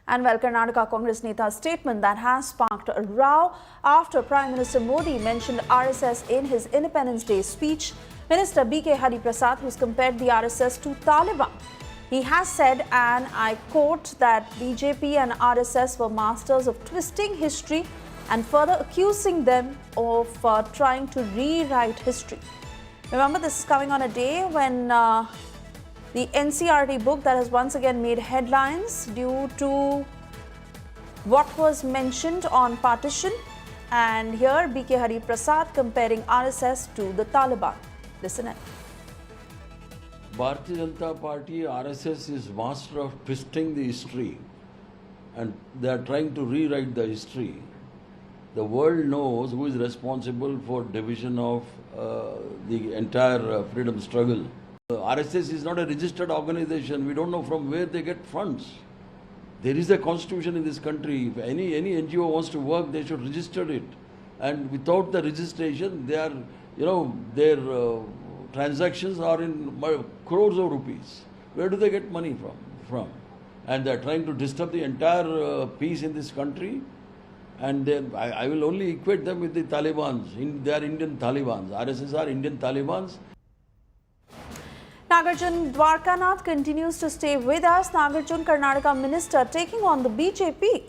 And well, Karnataka Congress Neta's statement that has sparked a row after Prime Minister Modi mentioned RSS in his Independence Day speech. Minister B.K. Hari Prasad, who's compared the RSS to Taliban. He has said, and I quote, that BJP and RSS were masters of twisting history and further accusing them of trying to rewrite history. Remember, this is coming on a day when the NCERT book that has once again made headlines due to what was mentioned on partition. And here B.K. Hari Prasad comparing RSS to the Taliban. Listen in. Bharatiya Janata Party, RSS is master of twisting the history, and they are trying to rewrite the history. The world knows who is responsible for division of the entire freedom struggle. RSS is not a registered organization. We don't know from where they get funds. There is a constitution in this country. If any NGO wants to work, they should register it. And without the registration, they are, their transactions are in crores of rupees. Where do they get money from? And they are trying to disturb the entire peace in this country. And then I will only equate them with the Taliban. They are Indian Talibans. RSS are Indian Talibans. Nagarjun Dwarkanath continues to stay with us. Nagarjun, Karnataka Minister taking on the BJP.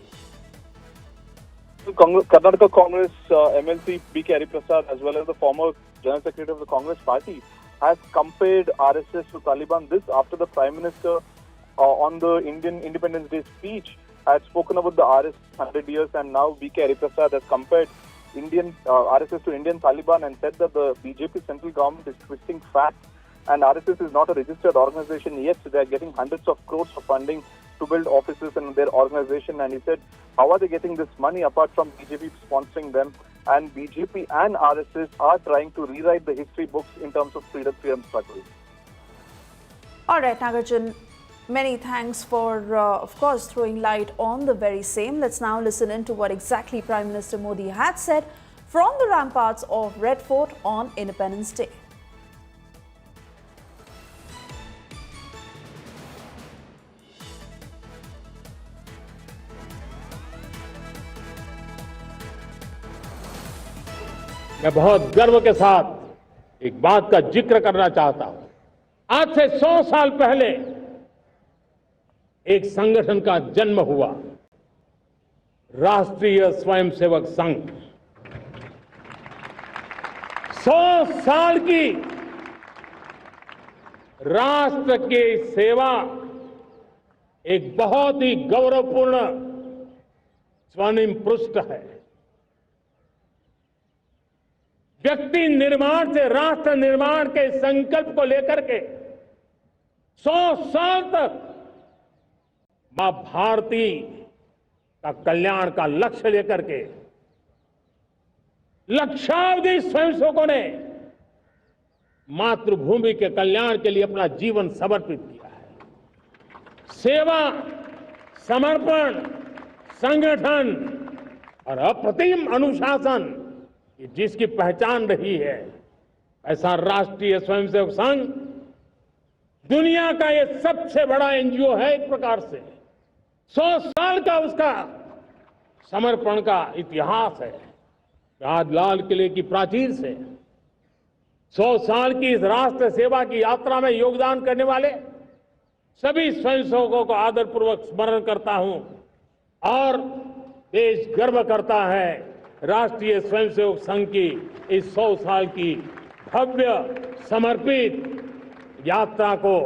Karnataka Congress MLC B.K. Hari Prasad, as well as the former General Secretary of the Congress Party, has compared RSS to Taliban. This after the Prime Minister on the Indian Independence Day speech had spoken about the RSS 100 years, and now B.K. Hari Prasad has compared RSS to Indian Taliban and said that the BJP central government is twisting facts, and RSS is not a registered organization. Yes, they are getting hundreds of crores of funding to build offices in their organization, and he said, how are they getting this money apart from BJP sponsoring them? And BJP and RSS are trying to rewrite the history books in terms of freedom struggle. All right, Nagarjun, many thanks for, of course, throwing light on the very same. Let's now listen in to what exactly Prime Minister Modi had said from the ramparts of Red Fort on Independence Day. मैं बहुत गर्व के साथ एक बात का जिक्र करना चाहता हूं। आज से 100 साल पहले एक संगठन का जन्म हुआ, राष्ट्रीय स्वयंसेवक संघ। 100 साल की राष्ट्र की सेवा एक बहुत ही गौरवपूर्ण स्वर्णिम पृष्ठ है। व्यक्ति निर्माण से राष्ट्र निर्माण के संकल्प को लेकर के 100 साल तक मां भारती का कल्याण का लक्ष्य लेकर के लक्षावधि स्वयंसेवकों ने मातृभूमि के कल्याण के लिए अपना जीवन समर्पित किया है। सेवा, समर्पण, संगठन और अप्रतिम अनुशासन जिसकी पहचान रही है, ऐसा राष्ट्रीय स्वयंसेवक संघ दुनिया का ये सबसे बड़ा एनजीओ है। एक प्रकार से 100 साल का उसका समर्पण का इतिहास है। आज लाल किले की प्राचीर से 100 साल की इस राष्ट्र सेवा की यात्रा में योगदान करने वाले सभी स्वयंसेवकों को आदरपूर्वक स्मरण करता हूं और देश गर्व करता है राष्ट्रीय स्वयंसेवक संघ की इस 100 साल की भव्य समर्पित यात्रा को